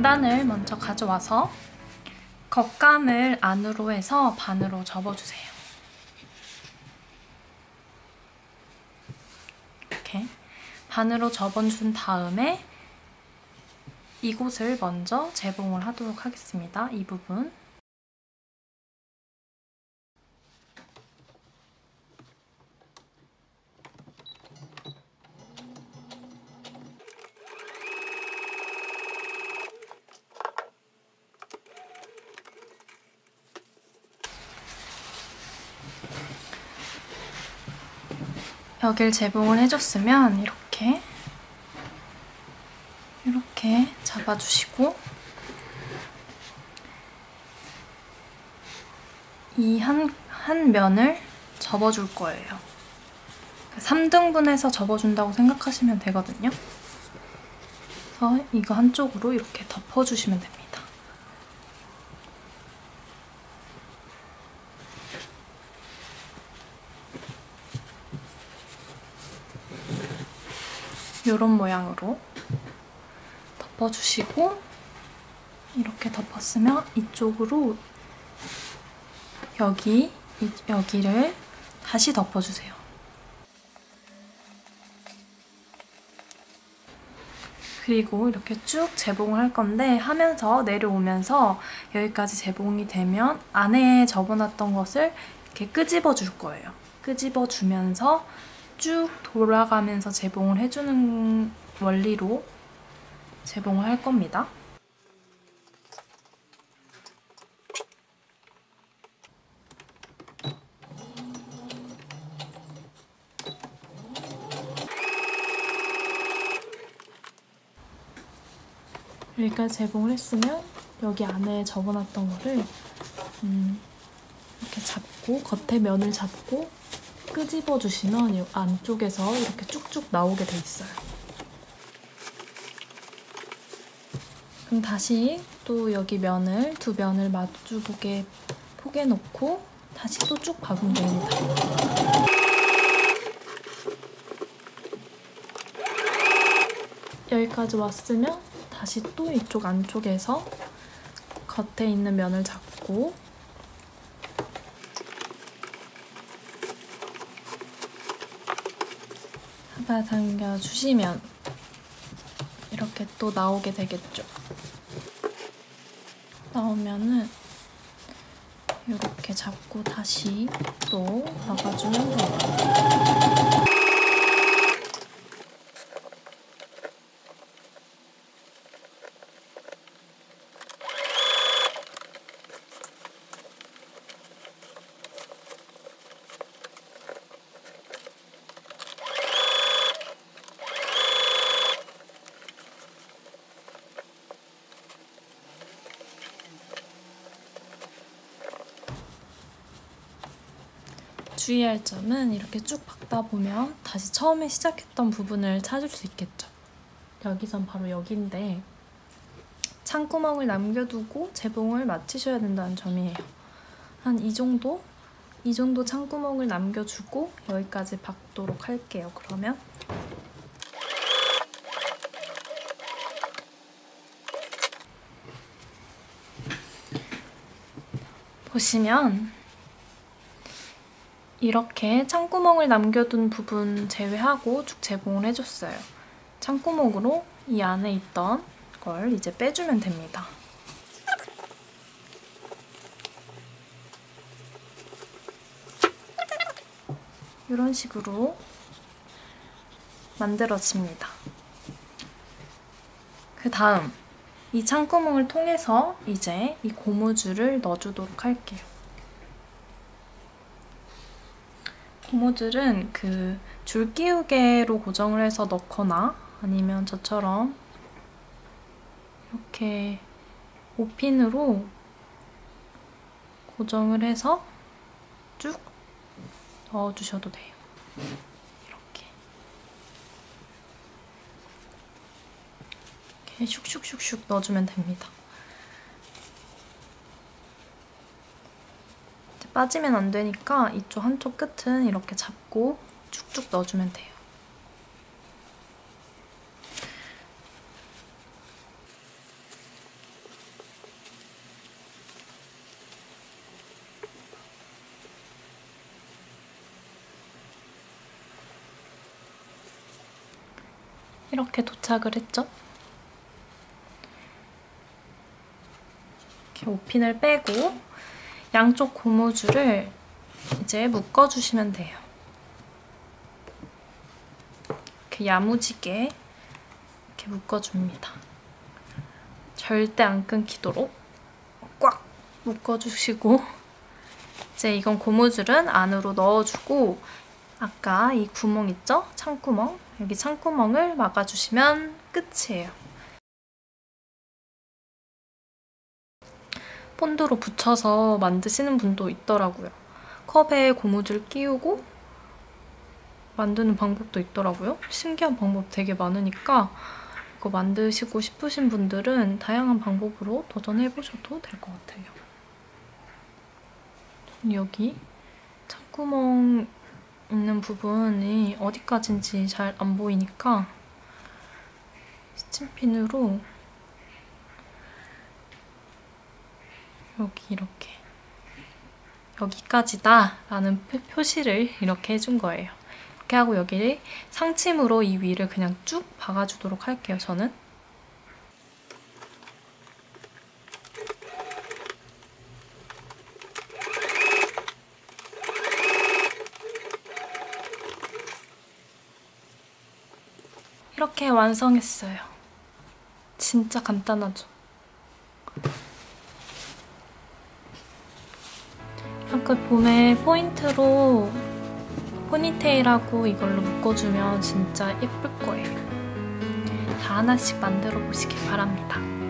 원단을 먼저 가져와서 겉감을 안으로 해서 반으로 접어주세요. 이렇게 반으로 접어준 다음에 이곳을 먼저 재봉을 하도록 하겠습니다. 이 부분. 여길 재봉을 해줬으면 이렇게 잡아주시고 이 한 면을 접어줄 거예요. 3등분해서 접어준다고 생각하시면 되거든요. 그래서 이거 한쪽으로 이렇게 덮어주시면 됩니다. 이런 모양으로 덮어주시고 이렇게 덮었으면 이쪽으로 여기를 다시 덮어주세요. 그리고 이렇게 쭉 재봉을 할 건데 하면서 내려오면서 여기까지 재봉이 되면 안에 접어놨던 것을 이렇게 끄집어 줄 거예요. 끄집어 주면서 쭉 돌아가면서 재봉을 해주는 원리로 재봉을 할 겁니다. 여기까지 재봉을 했으면 여기 안에 접어놨던 거를 이렇게 잡고 겉에 면을 잡고 끄집어 주시면 이 안쪽에서 이렇게 쭉쭉 나오게 돼 있어요. 그럼 다시 또 여기 면을 두 면을 마주보게 포개 놓고 다시 또 쭉 박으면 됩니다. 여기까지 왔으면 다시 또 이쪽 안쪽에서 겉에 있는 면을 잡고 잡아당겨 주시면 이렇게 또 나오게 되겠죠. 나오면은 이렇게 잡고 다시 또 박아주면 돼요. 주의할 점은 이렇게 쭉 박다 보면 다시 처음에 시작했던 부분을 찾을 수 있겠죠. 여기선 바로 여기인데 창구멍을 남겨두고 재봉을 마치셔야 된다는 점이에요. 한 이 정도 창구멍을 남겨주고 여기까지 박도록 할게요. 그러면 보시면 이렇게 창구멍을 남겨둔 부분 제외하고 쭉 재봉을 해줬어요. 창구멍으로 이 안에 있던 걸 이제 빼주면 됩니다. 이런 식으로 만들어집니다. 그 다음 이 창구멍을 통해서 이제 이 고무줄을 넣어주도록 할게요. 고무줄은 그 줄기우개로 고정을 해서 넣거나 아니면 저처럼 이렇게 5핀으로 고정을 해서 쭉 넣어주셔도 돼요. 이렇게 슉슉슉슉 넣어주면 됩니다. 빠지면 안 되니까 이쪽 한쪽 끝은 이렇게 잡고 쭉쭉 넣어주면 돼요. 이렇게 도착을 했죠. 이렇게 옷핀을 빼고 양쪽 고무줄을 이제 묶어주시면 돼요. 이렇게 야무지게 이렇게 묶어줍니다. 절대 안 끊기도록 꽉 묶어주시고 이제 이건 고무줄은 안으로 넣어주고 아까 이 구멍 있죠? 창구멍. 여기 창구멍을 막아주시면 끝이에요. 본드로 붙여서 만드시는 분도 있더라고요. 컵에 고무줄 끼우고 만드는 방법도 있더라고요. 신기한 방법 되게 많으니까 이거 만드시고 싶으신 분들은 다양한 방법으로 도전해보셔도 될 것 같아요. 여기 창구멍 있는 부분이 어디까지인지 잘 안 보이니까 스팀핀으로 여기 이렇게 여기까지다 라는 표시를 이렇게 해준 거예요. 이렇게 하고 여기를 상침으로 이 위를 그냥 쭉 박아주도록 할게요, 저는. 이렇게 완성했어요. 진짜 간단하죠? 이렇게 봄에 포인트로 포니테일하고 이걸로 묶어주면 진짜 예쁠 거예요. 다 하나씩 만들어 보시길 바랍니다.